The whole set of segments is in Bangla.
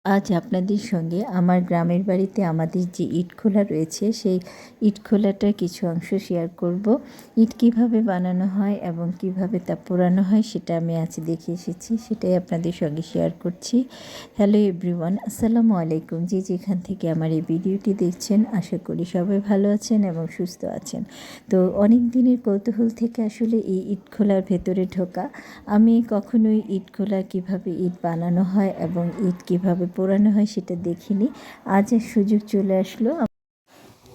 আজ আপনাদের সঙ্গে আমার গ্রামের বাড়িতে আমাদের যে ইটখোলা রয়েছে সেই ইটখোলাটার কিছু অংশ শেয়ার করব। ইট কিভাবে বানানো হয় এবং কিভাবে তা পোড়ানো হয় সেটা আমি আজ দেখে এসেছি, সেটাই আপনাদের সঙ্গে শেয়ার করছি। হ্যালো এভরিওয়ান, আসসালামু আলাইকুম। যে যেখান থেকে আমার এই ভিডিওটি দেখছেন, আশা করি সবাই ভালো আছেন এবং সুস্থ আছেন। তো অনেক দিনের কৌতূহল থেকে আসলে এই ইটখোলার ভেতরে ঢোকা। আমি কখনোই ইটখোলা কিভাবে ইট বানানো হয় এবং ইট কিভাবে পোড়ানো হয় সেটা দেখিনি। আজ সুযোগ চলে আসলো,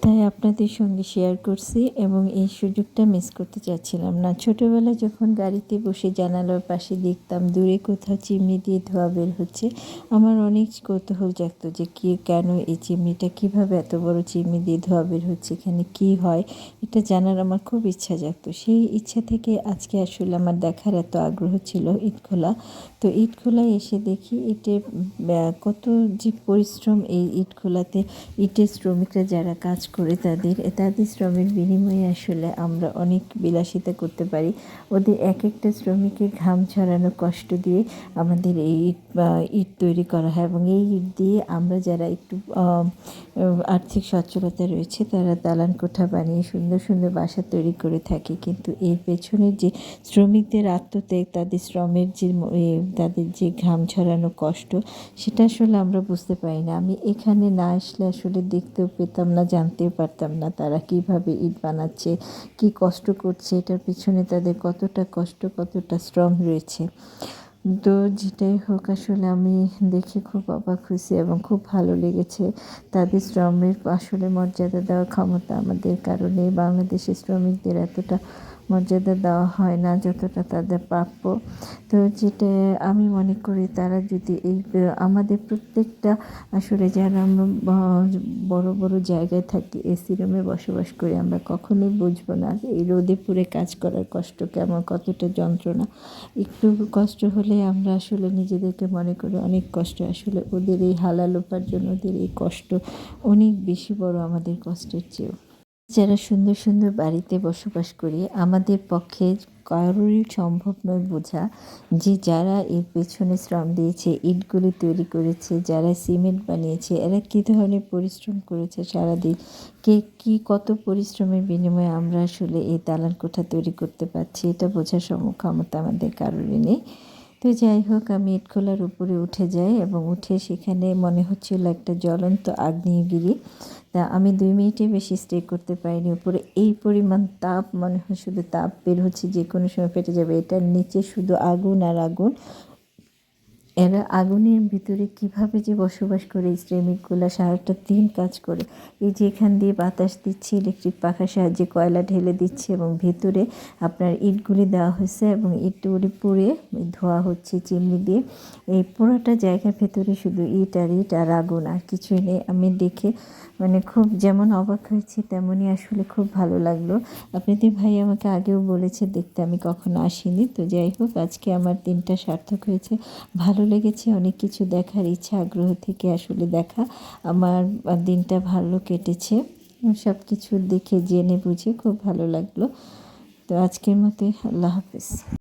তাই আপনাদের সঙ্গে শেয়ার করছি এবং এই সুযোগটা মিস করতে চাচ্ছিলাম না। ছোটোবেলায় যখন গাড়িতে বসে জানালার পাশে দেখতাম দূরে কোথাও চিমনি দিয়ে ধোঁয়া বের হচ্ছে, আমার অনেক কৌতূহল জাগতো যে কেন এই চিমনিটা, কীভাবে এত বড় চিমনি দিয়ে ধোঁয়া বের হচ্ছে, এখানে কি হয় এটা জানার আমার খুব ইচ্ছা জাগতো। সেই ইচ্ছা থেকে আজকে আসলে আমার দেখার এত আগ্রহ ছিল ইটখোলা। তো ইটখোলায় এসে দেখি ইটের কত যে পরিশ্রম এই ইটখোলাতে। ইটের শ্রমিকরা যারা কাজ করে তাদের শ্রমের বিনিময়ে আসলে আমরা অনেক বিলাসিতা করতে পারি। ওদের এক একটা শ্রমিকের ঘাম ঝরানো কষ্ট দিয়ে আমাদের এই ইট তৈরি করা হয় এবং এই ইট দিয়ে আমরা যারা একটু আর্থিক সচ্ছলতা রয়েছে তারা দালান কোঠা বানিয়ে সুন্দর সুন্দর বাসা তৈরি করে থাকে। কিন্তু এর পেছনের যে শ্রমিকদের আত্মত্যাগ, তাদের শ্রমের যে তাদের যে ঘাম ঝরানো কষ্ট, সেটা আসলে আমরা বুঝতে পারি না। আমি এখানে না আসলে আসলে দেখতেও পেতাম না, জানতেও পারতাম না তারা কিভাবে ইট বানাচ্ছে, কি কষ্ট করছে, এটার পিছনে তাদের কতটা কষ্ট, কতটা শ্রম রয়েছে। তো যেটাই হোক, আসলে আমি দেখে খুব অবাক হয়েছি এবং খুব ভালো লেগেছে। তাদের শ্রমের আসলে মর্যাদা দেওয়ার ক্ষমতা আমাদের কারণে বাংলাদেশের শ্রমিকদের এতটা মর্যাদা দেওয়া হয় না যতটা তাদের প্রাপ্য। তো যেটা আমি মনে করি, তারা যদি এই আমাদের প্রত্যেকটা আসলে যারা আমরা বড় বড় জায়গায় থাকি, এসি রুমে বসবাস করি, আমরা কখনোই বুঝবো না যে এই রোদে পুড়ে কাজ করার কষ্ট কেমন, কতটা যন্ত্রণা। একটু কষ্ট হলে আমরা আসলে নিজেদেরকে মনে করি অনেক কষ্ট, আসলে ওদের এই হালাল উপার্জন, ওদের এই কষ্ট অনেক বেশি বড় আমাদের কষ্টের চেয়েও। যারা সুন্দর সুন্দর বাড়িতে বসবাস করি, আমাদের পক্ষে কারোরই সম্ভব নয় বোঝা যে যারা এর পেছনে শ্রম দিয়েছে, ইটগুলি তৈরি করেছে, যারা সিমেন্ট বানিয়েছে, এরা কী ধরনের পরিশ্রম করেছে সারাদিন, কী কত পরিশ্রমের বিনিময়ে আমরা আসলে এই দালান কোঠা তৈরি করতে পারছি, এটা বোঝার ক্ষমতা আমাদের কারোরই নেই। তো যাই হোক, আমি ইটখোলার উপরে উঠে যাই এবং উঠে সেখানে মনে হচ্ছিল একটা জ্বলন্ত আগ্নেয়গিরি। তা আমি 2 মিনিটের বেশি স্টে করতে পারিনি উপরে। এই পরিমাণ তাপ, মনে হয় শুধু তাপ বের হচ্ছে, যে কোনো সময় ফেটে যাবে। এটার নিচে শুধু আগুন আর আগুন। এরা আগুনের ভিতরে কিভাবে যে বসবাস করে এই শ্রমিকগুলো, সারাটা দিন কাজ করে। এই যে এখান দিয়ে বাতাস দিচ্ছে, ইলেকট্রিক পাখার সাহায্যে কয়লা ঢেলে দিচ্ছে এবং ভেতরে আপনার ইটগুলি দেওয়া হয়েছে এবং ইটগুলি পুড়ে ধোয়া হচ্ছে চিমনি দিয়ে। এই পুরোটা জায়গার ভেতরে শুধু ইট আর আগুন, আর কিছুই নেই। আমি দেখে মানে খুব যেমন অবাক হয়েছি, তেমনই আসলে খুব ভালো লাগলো। আপনাদের ভাই আমাকে আগেও বলেছে দেখতে, আমি কখনো আসিনি। তো যাই হোক, আজকে আমার দিনটা সার্থক হয়েছে, ভালো লেগেছে। অনেক কিছু দেখার ইচ্ছা, আগ্রহ থেকে আসলে দেখা। আমার দিনটা ভালো কেটেছে, সব কিছু দেখে জেনে বুঝে খুব ভালো লাগলো। তো আজকের মতো আল্লাহ হাফেজ।